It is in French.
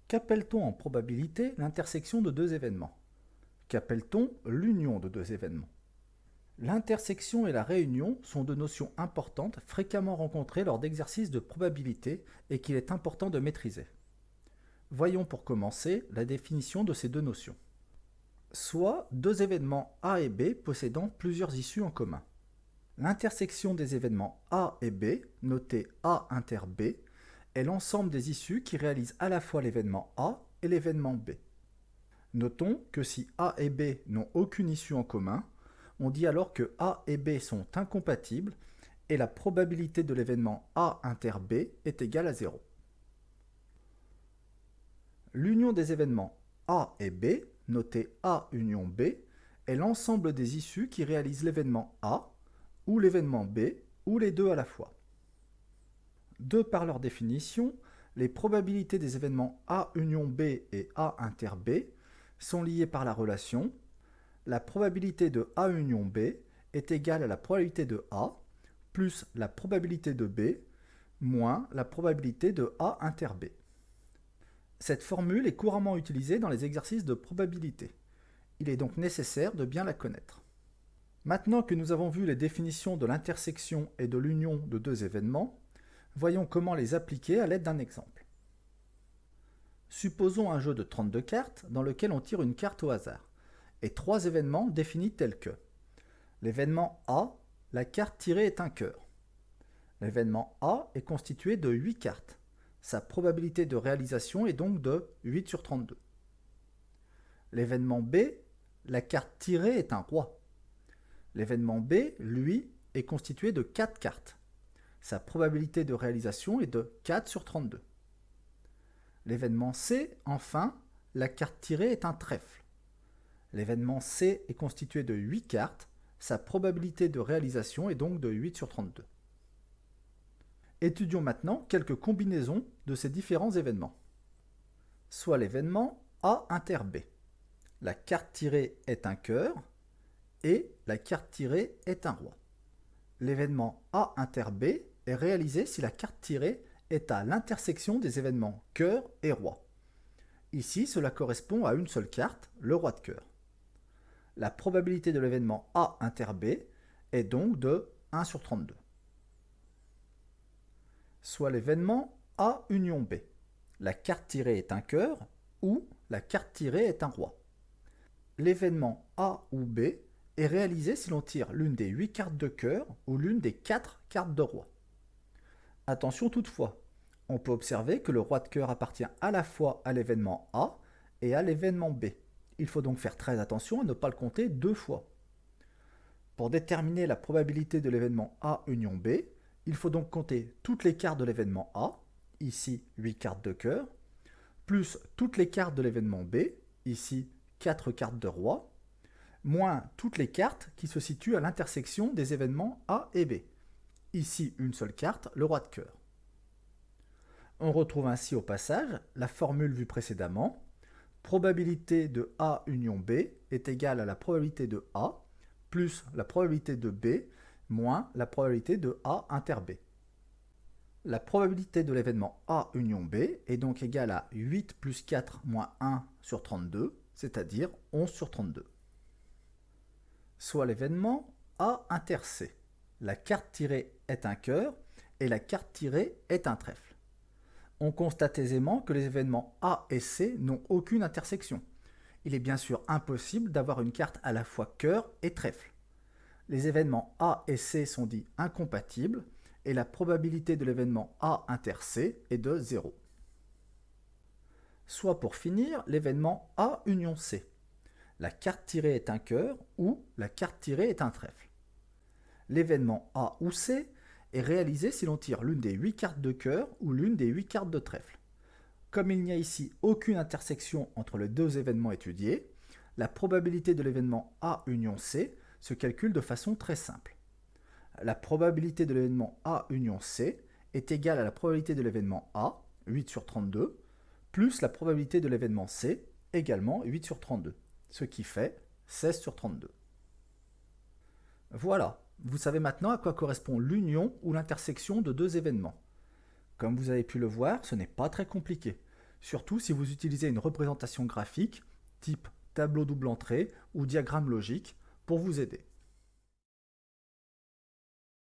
Qu'appelle-t-on en probabilité l'intersection de deux événements? Qu'appelle-t-on l'union de deux événements? L'intersection et la réunion sont deux notions importantes fréquemment rencontrées lors d'exercices de probabilité et qu'il est important de maîtriser. Voyons pour commencer la définition de ces deux notions. Soit deux événements A et B possédant plusieurs issues en commun. L'intersection des événements A et B, noté A inter B, est l'ensemble des issues qui réalisent à la fois l'événement A et l'événement B. Notons que si A et B n'ont aucune issue en commun, on dit alors que A et B sont incompatibles et la probabilité de l'événement A inter B est égale à 0. L'union des événements A et B, noté A union B, est l'ensemble des issues qui réalisent l'événement A ou l'événement B ou les deux à la fois. De par leur définition, les probabilités des événements A union B et A inter B sont liées par la relation la probabilité de A union B est égale à la probabilité de A plus la probabilité de B moins la probabilité de A inter B. Cette formule est couramment utilisée dans les exercices de probabilité. Il est donc nécessaire de bien la connaître. Maintenant que nous avons vu les définitions de l'intersection et de l'union de deux événements, voyons comment les appliquer à l'aide d'un exemple. Supposons un jeu de 32 cartes dans lequel on tire une carte au hasard et trois événements définis tels que l'événement A, la carte tirée est un cœur. L'événement A est constitué de 8 cartes. Sa probabilité de réalisation est donc de 8 sur 32. L'événement B, la carte tirée est un roi. L'événement B, lui, est constitué de 4 cartes. Sa probabilité de réalisation est de 4 sur 32. L'événement C, enfin, la carte tirée est un trèfle. L'événement C est constitué de 8 cartes, sa probabilité de réalisation est donc de 8 sur 32. Étudions maintenant quelques combinaisons de ces différents événements. Soit l'événement A inter B. La carte tirée est un cœur et la carte tirée est un roi. L'événement A inter B est réalisé si la carte tirée est à l'intersection des événements cœur et roi. Ici, cela correspond à une seule carte, le roi de cœur. La probabilité de l'événement A inter B est donc de 1 sur 32. Soit l'événement A union B. La carte tirée est un cœur ou la carte tirée est un roi. L'événement A ou B est réalisé si l'on tire l'une des 8 cartes de cœur ou l'une des 4 cartes de roi. Attention toutefois, on peut observer que le roi de cœur appartient à la fois à l'événement A et à l'événement B. Il faut donc faire très attention à ne pas le compter deux fois. Pour déterminer la probabilité de l'événement A union B, il faut donc compter toutes les cartes de l'événement A, ici 8 cartes de cœur, plus toutes les cartes de l'événement B, ici 4 cartes de roi, moins toutes les cartes qui se situent à l'intersection des événements A et B, ici une seule carte, le roi de cœur. On retrouve ainsi au passage la formule vue précédemment. Probabilité de A union B est égale à la probabilité de A plus la probabilité de B moins la probabilité de A inter B. La probabilité de l'événement A union B est donc égale à 8 plus 4 moins 1 sur 32, c'est-à-dire 11 sur 32. Soit l'événement A inter C. La carte tirée est un cœur et la carte tirée est un trèfle. On constate aisément que les événements A et C n'ont aucune intersection. Il est bien sûr impossible d'avoir une carte à la fois cœur et trèfle. Les événements A et C sont dits incompatibles et la probabilité de l'événement A inter C est de 0. Soit pour finir, l'événement A union C. La carte tirée est un cœur ou la carte tirée est un trèfle. L'événement A ou C est réalisé si l'on tire l'une des 8 cartes de cœur ou l'une des 8 cartes de trèfle. Comme il n'y a ici aucune intersection entre les deux événements étudiés, la probabilité de l'événement A union C se calcule de façon très simple. La probabilité de l'événement A union C est égale à la probabilité de l'événement A, 8 sur 32, plus la probabilité de l'événement C, également 8 sur 32, ce qui fait 16 sur 32. Voilà, vous savez maintenant à quoi correspond l'union ou l'intersection de deux événements. Comme vous avez pu le voir, ce n'est pas très compliqué. surtout si vous utilisez une représentation graphique, type tableau double entrée ou diagramme logique, pour vous aider.